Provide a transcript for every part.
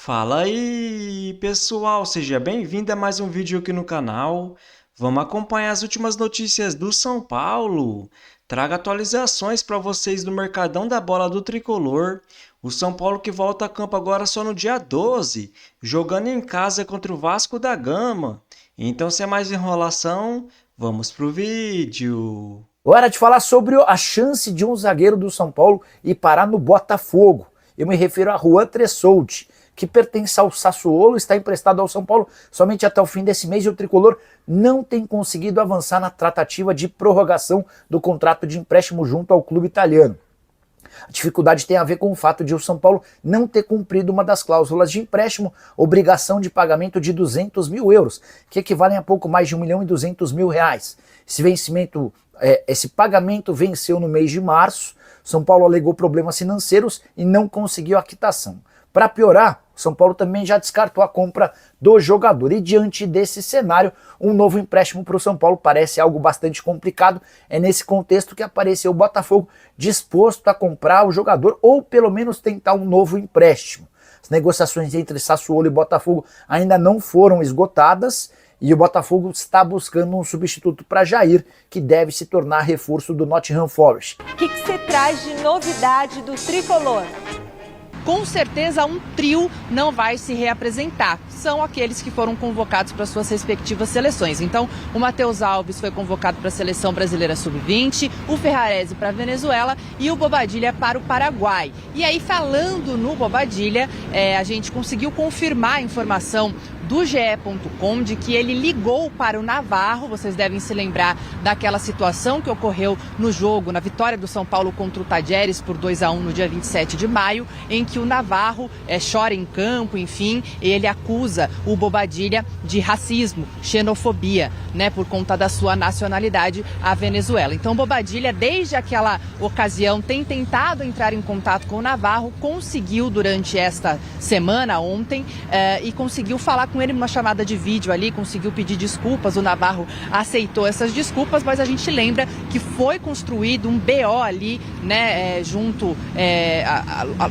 Fala aí, pessoal, seja bem-vindo a mais um vídeo aqui no canal. Vamos acompanhar as últimas notícias do São Paulo. Trago atualizações para vocês do Mercadão da Bola do Tricolor. O São Paulo que volta a campo agora só no dia 12, jogando em casa contra o Vasco da Gama. Então, sem mais enrolação, vamos pro vídeo. Hora de falar sobre a chance de um zagueiro do São Paulo ir parar no Botafogo. Eu me refiro a Juan Tressoldi, que pertence ao Sassuolo, está emprestado ao São Paulo somente até o fim desse mês e o tricolor não tem conseguido avançar na tratativa de prorrogação do contrato de empréstimo junto ao clube italiano. A dificuldade tem a ver com o fato de o São Paulo não ter cumprido uma das cláusulas de empréstimo, obrigação de pagamento de 200 mil euros, que equivalem a pouco mais de 1.200.000 reais. Esse pagamento venceu no mês de março. São Paulo alegou problemas financeiros e não conseguiu a quitação. Para piorar, São Paulo também já descartou a compra do jogador. E diante desse cenário, um novo empréstimo para o São Paulo parece algo bastante complicado. É nesse contexto que apareceu o Botafogo disposto a comprar o jogador ou pelo menos tentar um novo empréstimo. As negociações entre Sassuolo e Botafogo ainda não foram esgotadas e o Botafogo está buscando um substituto para Jair, que deve se tornar reforço do Nottingham Forest. O que você traz de novidade do tricolor? Com certeza um trio não vai se reapresentar. São aqueles que foram convocados para suas respectivas seleções. Então, o Matheus Alves foi convocado para a Seleção Brasileira Sub-20, o Ferrarese para a Venezuela e o Bobadilla para o Paraguai. E aí, falando no Bobadilla, a gente conseguiu confirmar a informação do GE.com de que ele ligou para o Navarro. Vocês devem se lembrar daquela situação que ocorreu no jogo, na vitória do São Paulo contra o Tajeres por 2-1 no dia 27 de maio, em que o Navarro chora em campo, enfim, ele acusa o Bobadilla de racismo, xenofobia, né, por conta da sua nacionalidade, a Venezuela. Então, Bobadilla, desde aquela ocasião, tem tentado entrar em contato com o Navarro, conseguiu durante esta semana, ontem, e conseguiu falar com ele numa chamada de vídeo ali, conseguiu pedir desculpas, o Navarro aceitou essas desculpas, mas a gente lembra que foi construído um BO ali, né,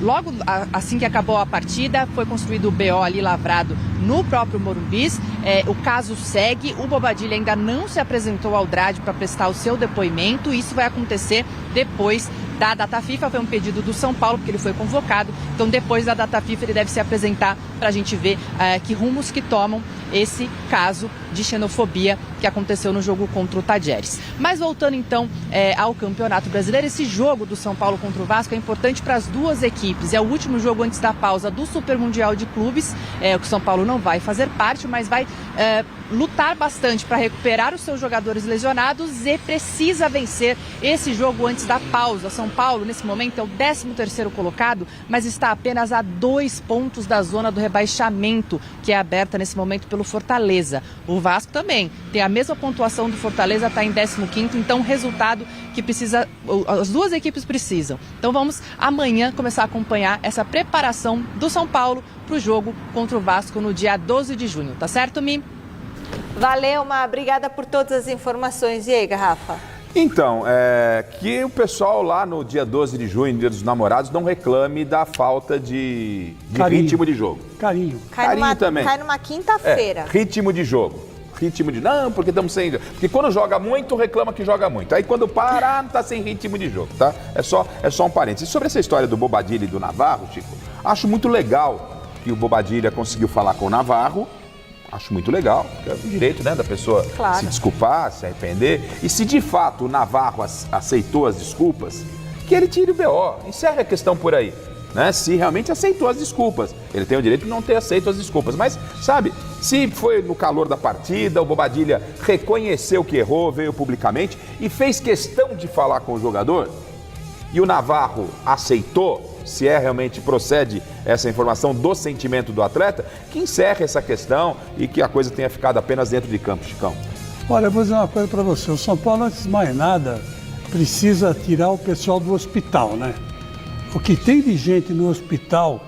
logo assim que acabou a partida, foi construído o BO ali lavrado no próprio Morumbis. O caso segue, o Bobadilla ainda não se apresentou ao DRAD para prestar o seu depoimento, isso vai acontecer depois da data FIFA. Foi um pedido do São Paulo, porque ele foi convocado, então depois da data FIFA ele deve se apresentar para a gente ver que rumos que tomam esse caso de xenofobia que aconteceu no jogo contra o Tajeres. Mas voltando então ao Campeonato Brasileiro, esse jogo do São Paulo contra o Vasco é importante para as duas equipes. É o último jogo antes da pausa do Super Mundial de Clubes, o São Paulo não vai fazer parte, mas vai lutar bastante para recuperar os seus jogadores lesionados e precisa vencer esse jogo antes da pausa. São Paulo, nesse momento, é o 13º colocado, mas está apenas a 2 pontos da zona do rebaixamento, que é aberta nesse momento pelo Fortaleza. O Vasco também tem a mesma pontuação do Fortaleza, está em 15º, então resultado que as duas equipes precisam. Então vamos amanhã começar a acompanhar essa preparação do São Paulo para o jogo contra o Vasco no dia 12 de junho. Tá certo, Mi? Valeu, obrigada por todas as informações. E aí, Garrafa? Então, que o pessoal lá no dia 12 de junho, Dia dos Namorados, não reclame da falta de ritmo de jogo. Carinho também. Cai numa quinta-feira. Ritmo de jogo. Não, porque estamos sem... Porque quando joga muito, reclama que joga muito. Aí quando para, tá sem ritmo de jogo, tá? É só um parênteses. Sobre essa história do Bobadilla e do Navarro, Chico, acho muito legal que o Bobadilla conseguiu falar com o Navarro. Acho muito legal, é o direito, né, da pessoa se desculpar, se arrepender. E se de fato o Navarro aceitou as desculpas, que ele tire o BO, encerre a questão por aí. Né? Se realmente aceitou as desculpas. Ele tem o direito de não ter aceito as desculpas. Mas, sabe, se foi no calor da partida, o Bobadilla reconheceu que errou, veio publicamente e fez questão de falar com o jogador, e o Navarro aceitou, se realmente procede essa informação do sentimento do atleta, que encerre essa questão e que a coisa tenha ficado apenas dentro de campo, Chicão. Olha, eu vou dizer uma coisa para você. O São Paulo, antes de mais nada, precisa tirar o pessoal do hospital, né? O que tem de gente no hospital,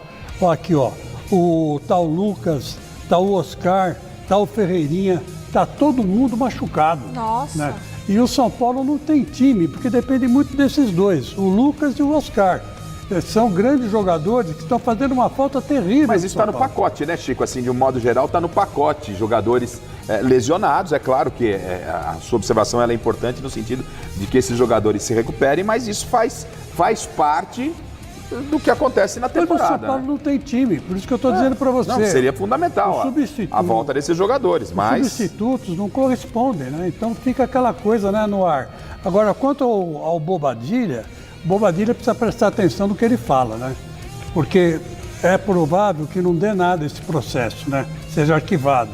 aqui, o tal Lucas, tal Oscar, tal Ferreirinha, tá todo mundo machucado. Nossa. Né? E o São Paulo não tem time, porque depende muito desses dois, o Lucas e o Oscar. São grandes jogadores que estão fazendo uma falta terrível. Mas isso está no pacote, né, Chico? Assim, de um modo geral, está no pacote. Jogadores lesionados, é claro que a sua observação ela é importante no sentido de que esses jogadores se recuperem, mas isso faz parte do que acontece na temporada. Mas o São Paulo não tem time, por isso que eu estou dizendo para você. Não, seria fundamental a volta desses jogadores, mas... Os substitutos não correspondem, né? Então fica aquela coisa, né, no ar. Agora, quanto ao Bobadilla precisa prestar atenção no que ele fala, né? Porque é provável que não dê nada esse processo, né? Seja arquivado.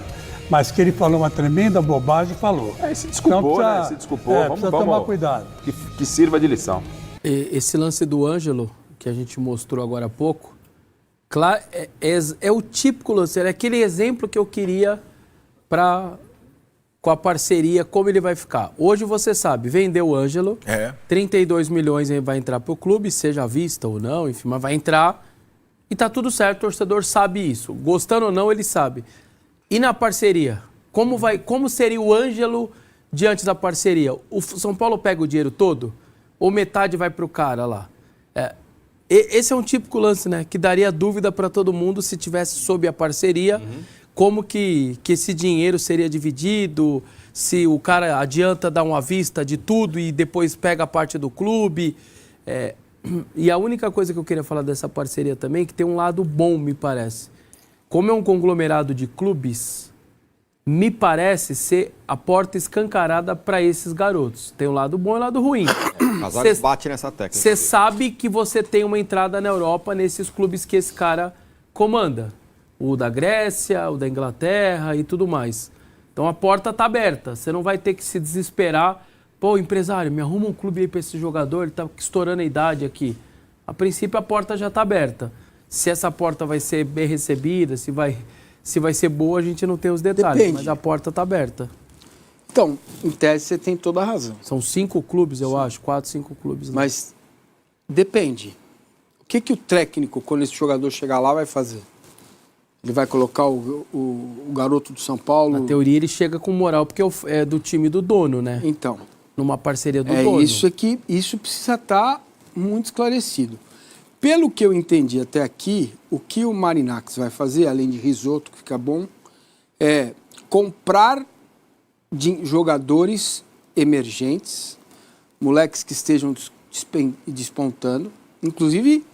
Mas que ele falou uma tremenda bobagem, falou. Se desculpou, então, né? Se desculpou. Precisa tomar cuidado. Que sirva de lição. Esse lance do Ângelo, que a gente mostrou agora há pouco, claro, é o típico lance, é aquele exemplo que eu queria com a parceria, como ele vai ficar. Hoje você sabe, vendeu o Ângelo, 32 milhões vai entrar para o clube, seja à vista ou não, enfim, mas vai entrar e tá tudo certo, o torcedor sabe isso. Gostando ou não, ele sabe. E na parceria? Como seria o Ângelo diante da parceria? O São Paulo pega o dinheiro todo ou metade vai para o cara lá? Esse é um típico lance, né? Que daria dúvida para todo mundo se tivesse sob a parceria, como que esse dinheiro seria dividido, se o cara adianta dar uma vista de tudo e depois pega a parte do clube. E a única coisa que eu queria falar dessa parceria também, que tem um lado bom, me parece. Como é um conglomerado de clubes, me parece ser a porta escancarada para esses garotos. Tem um lado bom e um lado ruim. Casares bate nessa técnica. Você sabe que você tem uma entrada na Europa nesses clubes que esse cara comanda. O da Grécia, o da Inglaterra e tudo mais. Então a porta está aberta. Você não vai ter que se desesperar. Pô, empresário, me arruma um clube aí para esse jogador, ele está estourando a idade aqui. A princípio a porta já está aberta. Se essa porta vai ser bem recebida, se vai ser boa, a gente não tem os detalhes. Depende. Mas a porta está aberta. Então, em tese, você tem toda a razão. São 5 clubes, eu acho. 4, 5 clubes. Né? Mas depende. O que o técnico, quando esse jogador chegar lá, vai fazer? Ele vai colocar o garoto do São Paulo... Na teoria, ele chega com moral, porque é do time do dono, né? Então. Numa parceria do dono. Isso precisa estar muito esclarecido. Pelo que eu entendi até aqui, o que o Marinacci vai fazer, além de risoto, que fica bom, é comprar jogadores emergentes, moleques que estejam despontando, inclusive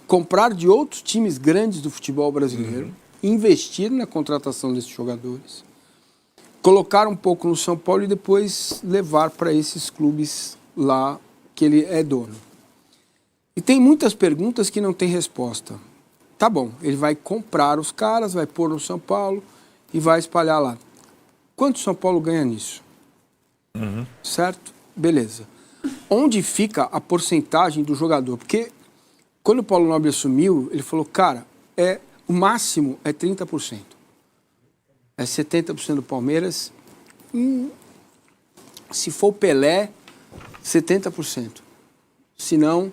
comprar de outros times grandes do futebol brasileiro, investir na contratação desses jogadores, colocar um pouco no São Paulo e depois levar para esses clubes lá que ele é dono. E tem muitas perguntas que não tem resposta. Tá bom, ele vai comprar os caras, vai pôr no São Paulo e vai espalhar lá. Quanto o São Paulo ganha nisso? Certo? Beleza. Onde fica a porcentagem do jogador? Porque quando o Paulo Nobre assumiu, ele falou, cara, o máximo é 30%. É 70% do Palmeiras. Se for o Pelé, 70%. Se não...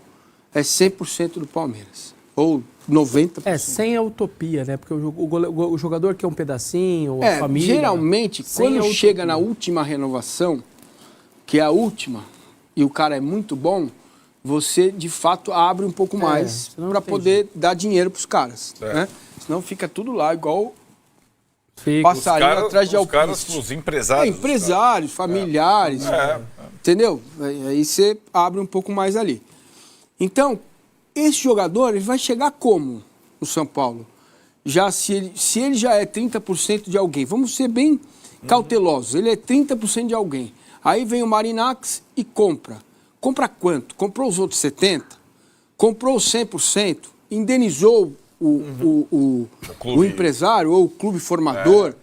é 100% do Palmeiras. Ou 90%. Sem a utopia, né? Porque o jogador quer um pedacinho, a família... Geralmente, quando chega na última renovação, que é a última, e o cara é muito bom, você, de fato, abre um pouco mais para poder dar dinheiro para os caras. Né? Senão fica tudo lá, igual passarinho atrás de alpiste. Os empresários. Empresários, familiares. Entendeu? Aí você abre um pouco mais ali. Então, esse jogador ele vai chegar como no São Paulo? Já se ele já é 30% de alguém, vamos ser bem cautelosos, ele é 30% de alguém. Aí vem o Marinacci e compra. Compra quanto? Comprou os outros 70%? Comprou 100%? Indenizou o empresário ou o clube formador?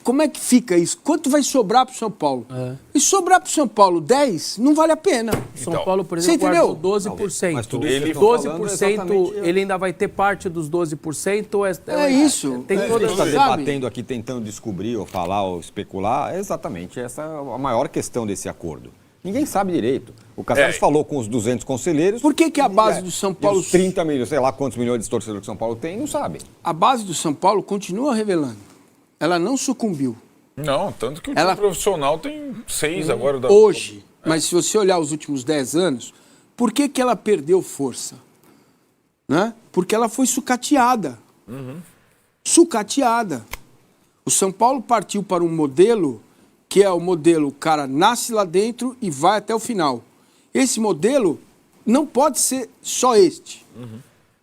Como é que fica isso? Quanto vai sobrar para o São Paulo? E sobrar para o São Paulo 10, não vale a pena. São Paulo, por exemplo, guardou 12%. Mas tudo Ele 12%, ele ainda vai ter parte dos 12%? É isso. Tem toda a gente está debatendo aqui, tentando descobrir, ou falar, ou especular, é exatamente essa a maior questão desse acordo. Ninguém sabe direito. O Casares falou com os 200 conselheiros. Por que a base do São Paulo... Os 30 milhões, sei lá quantos milhões de torcedores que o São Paulo tem, não sabem. A base do São Paulo continua revelando. Ela não sucumbiu. Não, tanto que o time profissional tem 6 agora. Hoje. Mas se você olhar os últimos 10 anos, por que ela perdeu força? né? Porque ela foi sucateada. Sucateada. O São Paulo partiu para um modelo que é o modelo, o cara nasce lá dentro e vai até o final. Esse modelo não pode ser só este.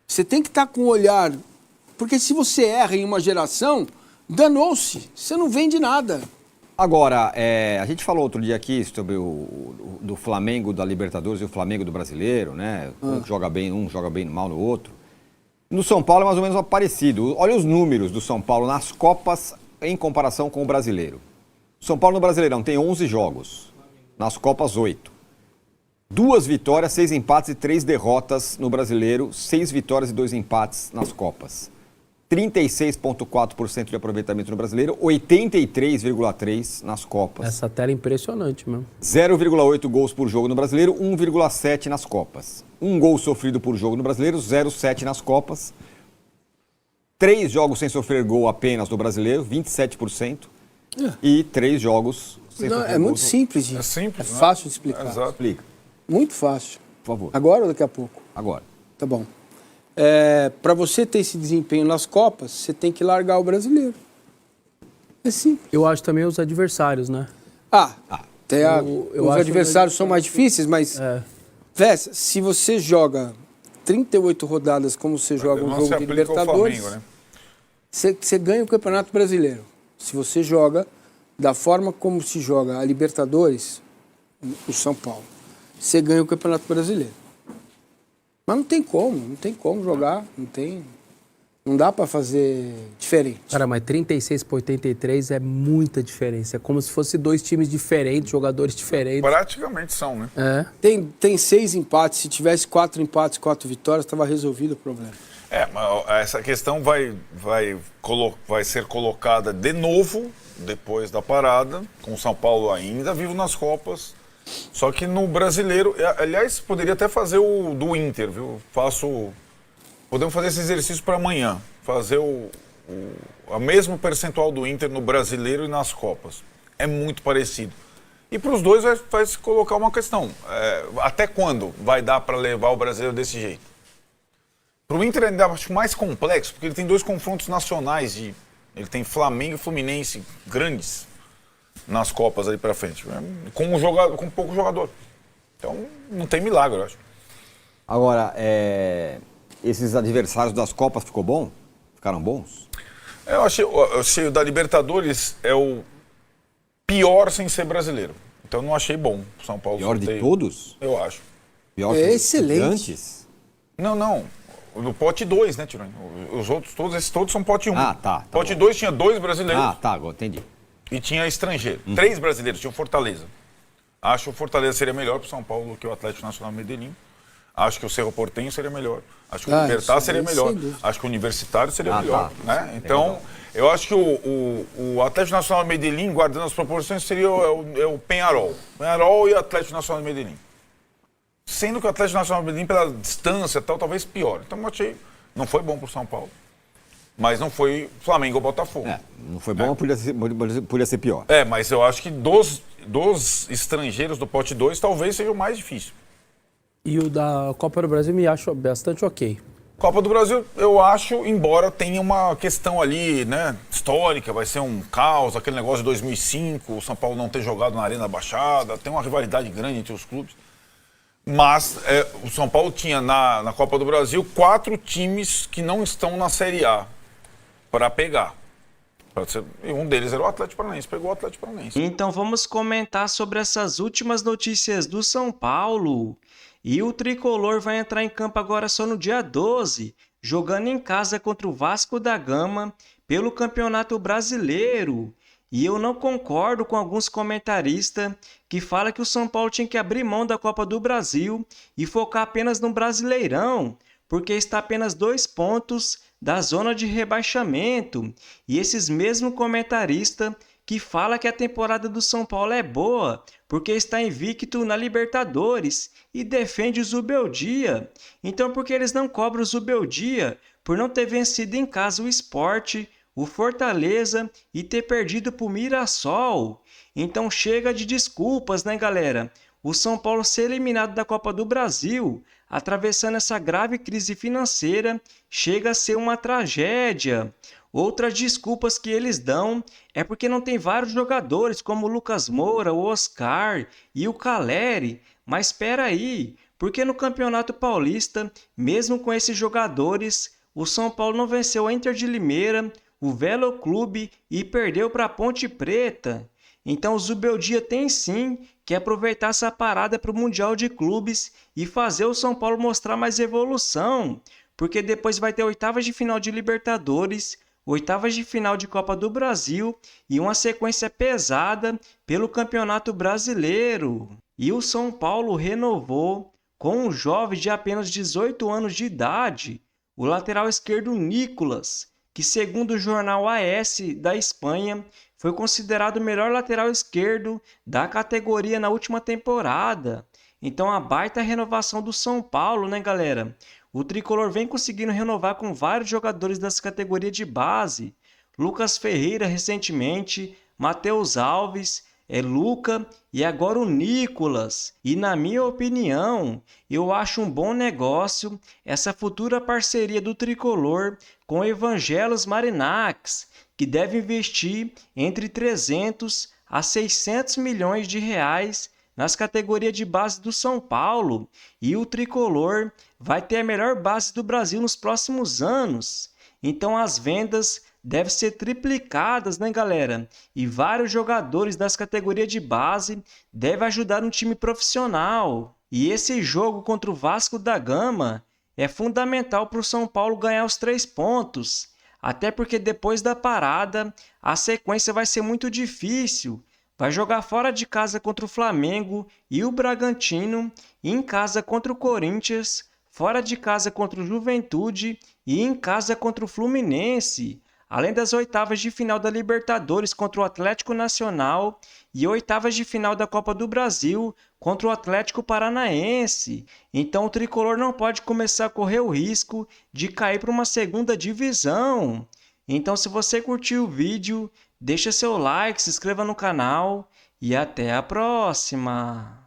Você tem que estar com o olhar... Porque se você erra em uma geração, danou-se. Você não vende nada. Agora, a gente falou outro dia aqui sobre do Flamengo da Libertadores e o Flamengo do Brasileiro, né? Um joga bem mal no outro. No São Paulo é mais ou menos parecido. Olha os números do São Paulo nas Copas em comparação com o Brasileiro. O São Paulo no Brasileirão tem 11 jogos, nas Copas 8. 2 vitórias, 6 empates e 3 derrotas no Brasileiro, 6 vitórias e 2 empates nas Copas. 36,4% de aproveitamento no Brasileiro, 83,3% nas Copas. Essa tela é impressionante mesmo. 0,8 gols por jogo no Brasileiro, 1,7 nas Copas. 1 gol sofrido por jogo no Brasileiro, 0,7 nas Copas. 3 jogos sem sofrer gol apenas no Brasileiro, 27%. E 3 jogos sem sofrer gol. É muito simples, gente. É simples, É fácil de explicar. Exato. Explica, Muito fácil. por favor. Agora ou daqui a pouco? Agora. Tá bom. Para você ter esse desempenho nas Copas, você tem que largar o brasileiro. É simples. Eu acho também os adversários, né? Os adversários são mais difíceis, mas... Vessa, se você joga 38 rodadas como você joga um Não jogo se de aplica ao Libertadores, Flamengo, né? você ganha o Campeonato Brasileiro. Se você joga da forma como se joga a Libertadores, o São Paulo, você ganha o Campeonato Brasileiro. Mas não tem como jogar, não dá para fazer diferente. Cara, mas 36 para 83 é muita diferença. É como se fosse 2 times diferentes, jogadores diferentes. Praticamente são, né? Tem 6 empates, se tivesse 4 empates, 4 vitórias, estava resolvido o problema. Mas essa questão vai ser colocada de novo, depois da parada, com o São Paulo ainda vivo nas Copas. Só que no Brasileiro, aliás, poderia até fazer o do Inter, viu? Podemos fazer esse exercício para amanhã, fazer a mesmo percentual do Inter no Brasileiro e nas Copas. É muito parecido. E para os dois vai se colocar uma questão, até quando vai dar para levar o Brasileiro desse jeito? Para o Inter ainda acho mais complexo, porque ele tem 2 confrontos nacionais, ele tem Flamengo e Fluminense grandes nas Copas ali para frente, com pouco jogador. Então, não tem milagre, eu acho. Agora, esses adversários das Copas ficou bom? Ficaram bons? Eu achei o da Libertadores é o pior sem ser brasileiro. Então, não achei bom o São Paulo. Pior de todos? Eu acho. Pior que excelente. Não. No pote 2, né, Tironi? Os outros, esses todos são pote 1. Tá. Pote 2 tinha 2 brasileiros. Agora entendi. E tinha estrangeiro. 3 brasileiros, tinha o Fortaleza. Acho que o Fortaleza seria melhor para o São Paulo que o Atlético Nacional Medellín. Acho que o Cerro Porteño seria melhor. Acho que o Libertad seria melhor. Acho que o Universitário seria melhor. Né? Então, eu acho que o Atlético Nacional Medellín, guardando as proporções, seria o Peñarol. Peñarol e o Atlético Nacional Medellín. Sendo que o Atlético Nacional Medellín, pela distância e tal, talvez pior. Então, eu achei... Não foi bom para o São Paulo. Mas não foi Flamengo ou Botafogo. Não foi bom, podia ser pior. Mas eu acho que dos estrangeiros do pote 2 talvez seja o mais difícil. E o da Copa do Brasil me acho bastante ok. Copa do Brasil, eu acho, embora tenha uma questão ali, né, histórica, vai ser um caos, aquele negócio de 2005, o São Paulo não ter jogado na Arena da Baixada, tem uma rivalidade grande entre os clubes. Mas o São Paulo tinha na Copa do Brasil 4 times que não estão na Série A para pegar. E um deles era o Atlético Paranaense, pegou o Atlético Paranaense. Então vamos comentar sobre essas últimas notícias do São Paulo. E o Tricolor vai entrar em campo agora só no dia 12, jogando em casa contra o Vasco da Gama pelo Campeonato Brasileiro. E eu não concordo com alguns comentaristas que falam que o São Paulo tinha que abrir mão da Copa do Brasil e focar apenas no Brasileirão, porque está apenas 2 pontos da zona de rebaixamento. E esses mesmos comentaristas que falam que a temporada do São Paulo é boa, porque está invicto na Libertadores e defende o Zubeldia. Então por que eles não cobram o Zubeldia por não ter vencido em casa o Sport, o Fortaleza e ter perdido para o Mirassol? Então chega de desculpas, né, galera? o São Paulo ser eliminado da Copa do Brasil, atravessando essa grave crise financeira, chega a ser uma tragédia. Outras desculpas que eles dão é porque não tem vários jogadores como o Lucas Moura, o Oscar e o Caleri. Mas espera aí, porque no Campeonato Paulista, mesmo com esses jogadores, o São Paulo não venceu a Inter de Limeira, o Velo Clube e perdeu para a Ponte Preta. Então o Zubeldia tem sim que aproveitar essa parada para o Mundial de Clubes e fazer o São Paulo mostrar mais evolução, porque depois vai ter oitavas de final de Libertadores, oitavas de final de Copa do Brasil e uma sequência pesada pelo Campeonato Brasileiro. E o São Paulo renovou com um jovem de apenas 18 anos de idade, o lateral esquerdo Nicolas, que segundo o jornal AS da Espanha, foi considerado o melhor lateral esquerdo da categoria na última temporada. Então a baita renovação do São Paulo, né, galera? O Tricolor vem conseguindo renovar com vários jogadores dessa categoria de base. Lucas Ferreira recentemente, Matheus Alves, Luca e agora o Nicolas. E na minha opinião, eu acho um bom negócio essa futura parceria do Tricolor com o Evangelos Marinax, que deve investir entre 300 a 600 milhões de reais nas categorias de base do São Paulo, e o Tricolor vai ter a melhor base do Brasil nos próximos anos. Então as vendas devem ser triplicadas, né, galera? E vários jogadores das categorias de base devem ajudar um time profissional. E esse jogo contra o Vasco da Gama é fundamental para o São Paulo ganhar os 3 pontos. Até porque depois da parada, a sequência vai ser muito difícil. Vai jogar fora de casa contra o Flamengo e o Bragantino, e em casa contra o Corinthians, fora de casa contra o Juventude e em casa contra o Fluminense. Além das oitavas de final da Libertadores contra o Atlético Nacional e oitavas de final da Copa do Brasil contra o Atlético Paranaense. Então o Tricolor não pode começar a correr o risco de cair para uma segunda divisão. Então se você curtiu o vídeo, deixa seu like, se inscreva no canal e até a próxima!